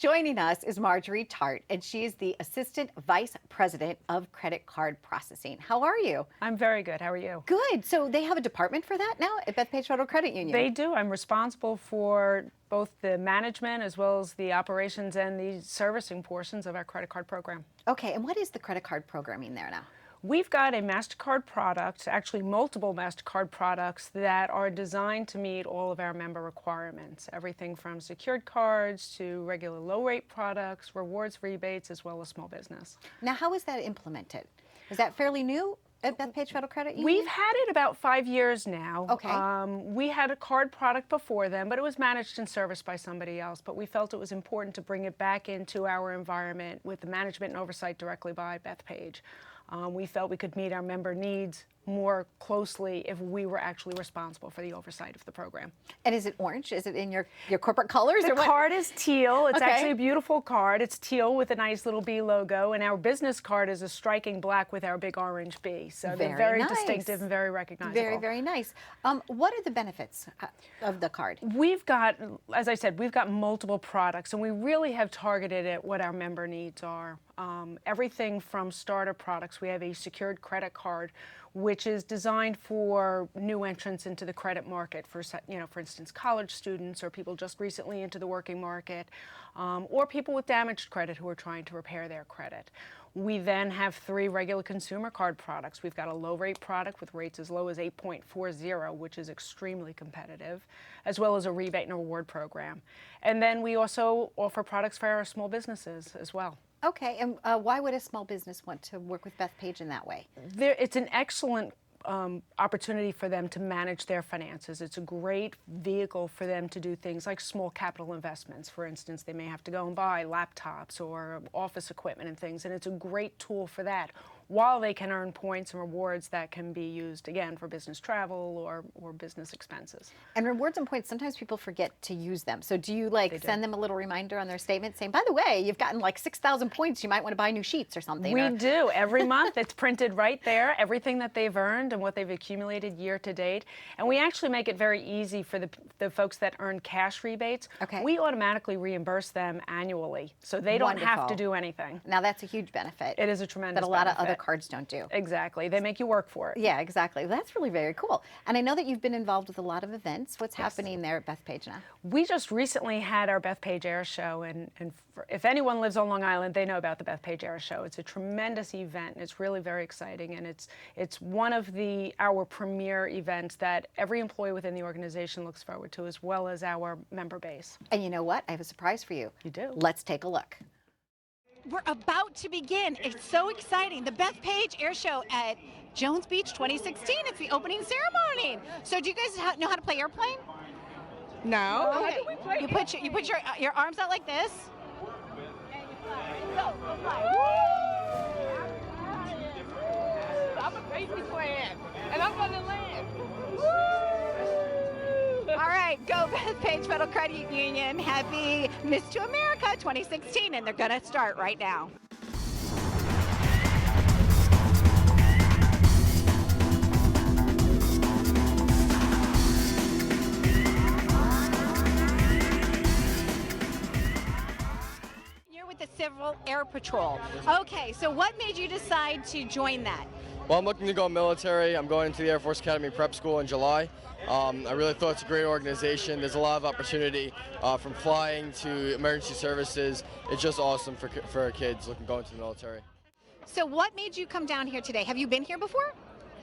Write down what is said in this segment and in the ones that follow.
Joining us is Marjorie Tart, and she is the Assistant Vice President of Credit Card Processing. How are you? I'm very good. How are you? Good. So they have a department for that now at Bethpage Federal Credit Union? They do. I'm responsible for both the management as well as the operations and the servicing portions of our credit card program. Okay, and what is the credit card programming there now? We've got a MasterCard product, actually multiple MasterCard products that are designed to meet all of our member requirements. Everything from secured cards to regular low-rate products, rewards, rebates, as well as small business. Now, how is that implemented? Is that fairly new at Bethpage Federal Credit Union? We've had it about 5 years now. Okay. We had a card product before then, but it was managed and serviced by somebody else. But we felt it was important to bring it back into our environment with the management and oversight directly by Bethpage. We felt we could meet our member needs more closely if we were actually responsible for the oversight of the program. And is it orange? Is it in your corporate colors? The card is teal. It's Okay. actually a beautiful card. It's teal with a nice little B logo, and our business card is a striking black with our big orange B. So they're very nice. distinctive and very recognizable. Very, very nice. What are the benefits of the card? We've got, as I said, we've got multiple products, and we really have targeted at what our member needs are. Everything from starter products. We have a secured credit card, which is designed for new entrants into the credit market, for instance, college students or people just recently into the working market, or people with damaged credit who are trying to repair their credit. We then have 3 regular consumer card products. We've got a low-rate product with rates as low as 8.40, which is extremely competitive, as well as a rebate and reward program. And then we also offer products for our small businesses as well. Okay, and why would a small business want to work with Bethpage in that way? It's an excellent opportunity for them to manage their finances. It's a great vehicle for them to do things like small capital investments. For instance, they may have to go and buy laptops or office equipment and things, and it's a great tool for that, while they can earn points and rewards that can be used, again, for business travel or business expenses. And rewards and points, sometimes people forget to use them. So do you send them a little reminder on their statement saying, by the way, you've gotten like 6,000 points, you might want to buy new sheets or something? We do. Every month it's printed right there, everything that they've earned and what they've accumulated year to date. And we actually make it very easy for the folks that earn cash rebates. Okay. We automatically reimburse them annually, so they don't have to do anything. Now that's a huge benefit. It is a tremendous that a lot benefit. of other cards don't do. Exactly. They make you work for it. Yeah, exactly. Well, that's really very cool. And I know that you've been involved with a lot of events. What's happening there at Bethpage now? We just recently had our Bethpage Air Show, and if anyone lives on Long Island, they know about the Bethpage Air Show. It's a tremendous event, and it's really very exciting, and it's one of our premier events that every employee within the organization looks forward to, as well as our member base. And you know what? I have a surprise for you. You do? Let's take a look. We're about to begin. It's so exciting. The Bethpage Air Show at Jones Beach 2016. It's the opening ceremony. So do you guys know how to play airplane? No. Okay. How do we play? You put your arms out like this. Go fly. I'm a safety plan, and I'm going to land. All right, go Bethpage Federal Credit Union. Happy Miss to America 2016, and they're going to start right now. You're with the Civil Air Patrol. Okay, so what made you decide to join that? Well, I'm looking to go military. I'm going into the Air Force Academy Prep School in July. I really thought it's a great organization. There's a lot of opportunity from flying to emergency services. It's just awesome for kids going to the military. So what made you come down here today? Have you been here before?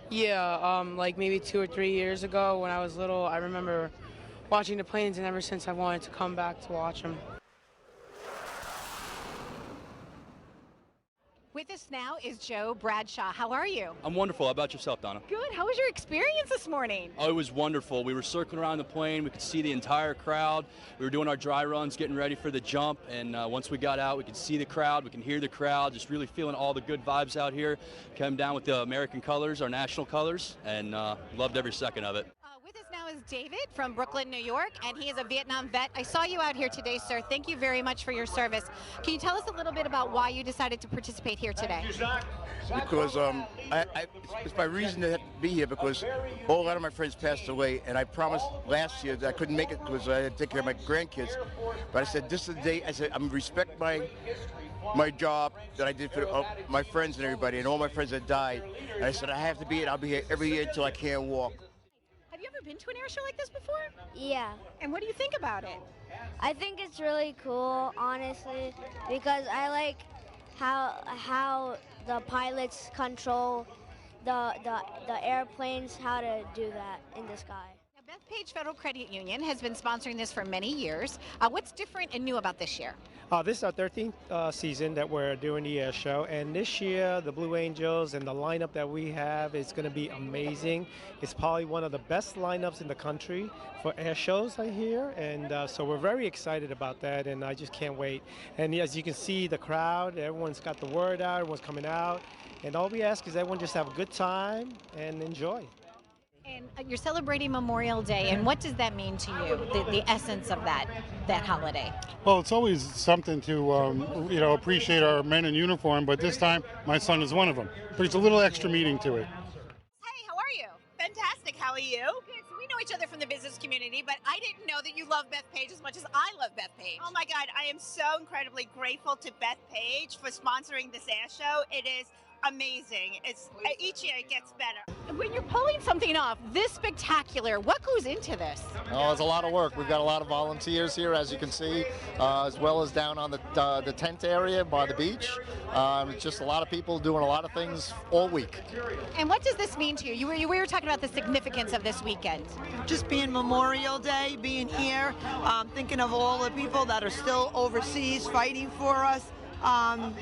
Yeah, like maybe 2 or 3 years ago when I was little, I remember watching the planes, and ever since I wanted to come back to watch them. With us now is Joe Bradshaw. How are you? I'm wonderful. How about yourself, Donna? Good. How was your experience this morning? Oh, it was wonderful. We were circling around the plane. We could see the entire crowd. We were doing our dry runs, getting ready for the jump. And once we got out, we could see the crowd. We can hear the crowd. Just really feeling all the good vibes out here. Came down with the American colors, our national colors, and loved every second of it. With us now is is David from Brooklyn, New York, and he is a Vietnam vet. I saw you out here today, sir. Thank you very much for your service. Can you tell us a little bit about why you decided to participate here today? Because it's my reason to be here because a lot of my friends passed away, and I promised last year that I couldn't make it because I had to take care of my grandkids. But I said, this is the day. I said, I'm respect my job that I did for my friends and everybody, and all my friends that died. And I said, I have to be here. I'll be here every year until I can't walk. Have you ever been to an air show like this before? Yeah, And what do you think about it? I think it's really cool, honestly, because I like how the pilots control the airplanes, how to do that in the sky. Now, Bethpage Federal Credit Union has been sponsoring this for many years. What's different and new about this year? This is our 13th season that we're doing the air show, and this year the Blue Angels and the lineup that we have is going to be amazing. It's probably one of the best lineups in the country for air shows, I hear, and so we're very excited about that, and I just can't wait. And as you can see, the crowd, everyone's got the word out, everyone's coming out, and all we ask is everyone just have a good time and enjoy. And you're celebrating Memorial Day, and what does that mean to you, the essence of that holiday? Well, it's always something to, appreciate our men in uniform, but this time my son is one of them. There's a little extra meaning to it. Hey, how are you? Fantastic. How are you? Good. So we know each other from the business community, but I didn't know that you love Bethpage as much as I love Bethpage. Oh my God, I am so incredibly grateful to Bethpage for sponsoring this air show. It is amazing. It's each year it gets better. When you're pulling something off this spectacular, what goes into this? Oh, it's a lot of work. We've got a lot of volunteers here, as you can see, as well as down on the tent area by the beach. It's just a lot of people doing a lot of things all week. And what does this mean to you? We were talking about the significance of this weekend. Just being Memorial Day, being here, thinking of all the people that are still overseas fighting for us.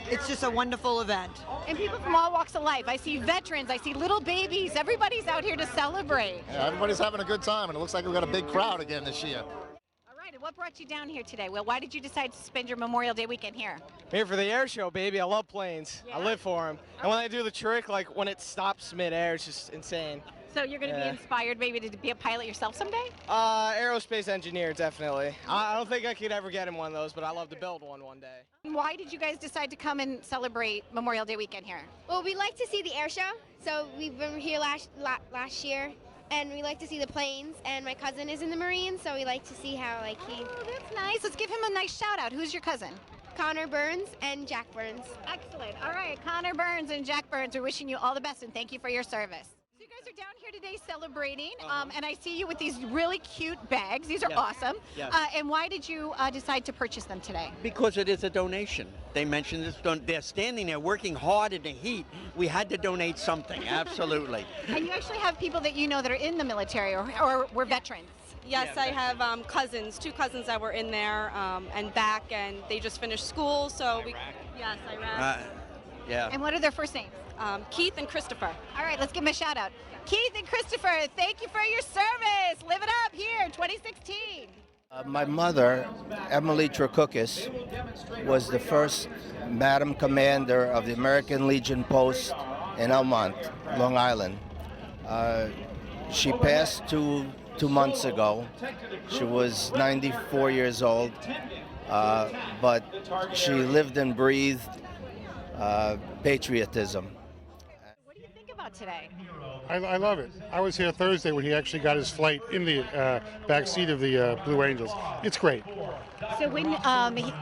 It's just a wonderful event. And people from all walks of life. I see veterans, I see little babies. Everybody's out here to celebrate. Yeah, everybody's having a good time, and it looks like we've got a big crowd again this year. All right, and what brought you down here today? Well, why did you decide to spend your Memorial Day weekend here? Here for the air show, baby. I love planes. Yeah? I live for them. And when they do the trick, like when it stops mid-air, it's just insane. So you're going to be inspired maybe to be a pilot yourself someday? Aerospace engineer, definitely. I don't think I could ever get in one of those, but I love to build one day. Why did you guys decide to come and celebrate Memorial Day weekend here? Well, we like to see the air show, so we've been here last year, and we like to see the planes, and my cousin is in the Marines, so we like to see how he... Oh, that's nice. Let's give him a nice shout out. Who's your cousin? Connor Burns and Jack Burns. Excellent. All right, Connor Burns and Jack Burns, we're wishing you all the best, and thank you for your service. So you guys are down here today celebrating, and I see you with these really cute bags. These are awesome. Yes. And why did you decide to purchase them today? Because it is a donation. They mentioned this. They're standing there working hard in the heat. We had to donate something, absolutely. And you actually have people that you know that are in the military or were veterans. Yes, I have cousins, two cousins that were in there and back, and they just finished school, so yes, Iraq. Yeah. And what are their first names? Keith and Christopher. All right, let's give them a shout out. Keith and Christopher, thank you for your service. Live it up here, 2016. My mother, Emily Trukukis, was the first Madam Commander of the American Legion Post in Elmont, Long Island. She passed 2 months ago. She was 94 years old, but she lived and breathed patriotism. What do you think about today? I love it. I was here Thursday when he actually got his flight in the back seat of the Blue Angels. It's great. So when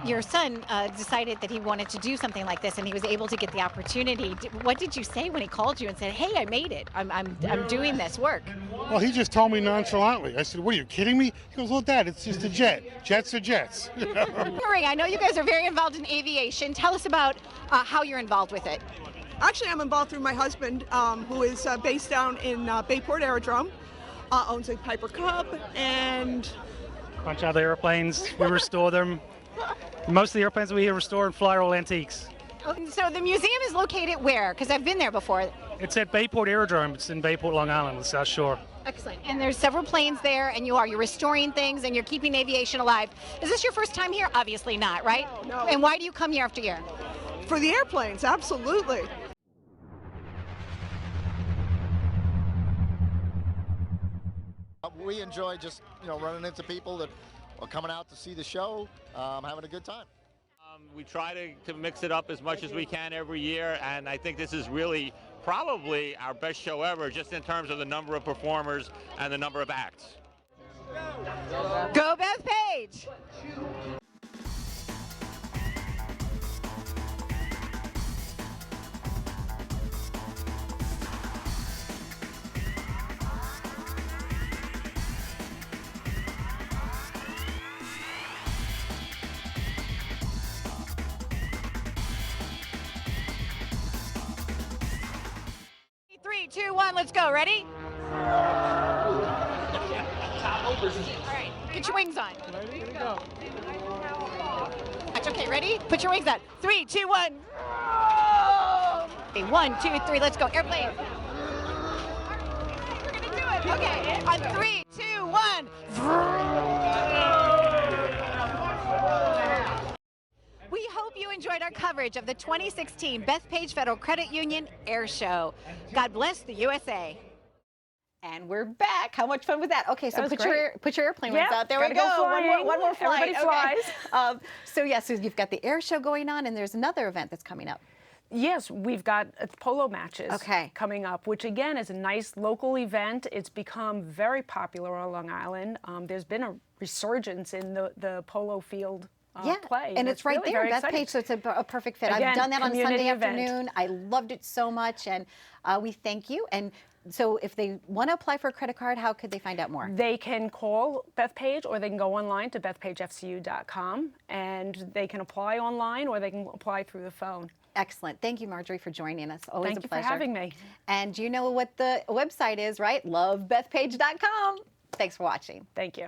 your son decided that he wanted to do something like this and he was able to get the opportunity, what did you say when he called you and said, "Hey, I made it. I'm doing this work"? Well, he just told me nonchalantly. I said, "What, are you kidding me?" He goes, "Well, Dad, it's just a jet. Jets are jets." I know you guys are very involved in aviation. Tell us about how you're involved with it. Actually, I'm involved through my husband, who is based down in Bayport Aerodrome, owns a Piper Cub, and A bunch of other airplanes. We restore them. Most of the airplanes we restore and fly are all antiques. So the museum is located where? Because I've been there before. It's at Bayport Aerodrome. It's in Bayport, Long Island, the South Shore. Excellent. And there's several planes there, and you're restoring things, and you're keeping aviation alive. Is this your first time here? Obviously not, right? No. And why do you come year after year? for the airplanes, absolutely. we enjoy just, running into people that are coming out to see the show, having a good time. We try to mix it up as much as we can every year, and I think this is really probably our best show ever, just in terms of the number of performers and the number of acts. Go Bethpage! Three, two, one, let's go. Ready? All right, get your wings on. Ready? Here we go. That's okay, ready? Put your wings on. 3, 2, 1. Okay, 1, 2, 3, let's go. Airplane. We're gonna do it. Okay, on 3, 2, 1. We hope you enjoyed our coverage of the 2016 Bethpage Federal Credit Union Air Show. God bless the USA. And we're back. How much fun was that? Okay, so That was put your airplane wings out. There we gotta go. flying. One more flight. Everybody flies. So you've got the air show going on, and there's another event that's coming up. Yes, we've got polo matches coming up, which again is a nice local event. It's become very popular on Long Island. There's been a resurgence in the polo field play. And it's right really there, very Bethpage, so it's a perfect fit. Again, I've done that on Sunday event. afternoon. I loved it so much, and we thank you. And so if they want to apply for a credit card, how could they find out more? They can call Bethpage, or they can go online to bethpagefcu.com, and they can apply online, or they can apply through the phone. Excellent. Thank you, Marjorie, for joining us. Always Thank a you pleasure. for having me. And you know what the website is, right? lovebethpage.com. Thanks for watching. Thank you.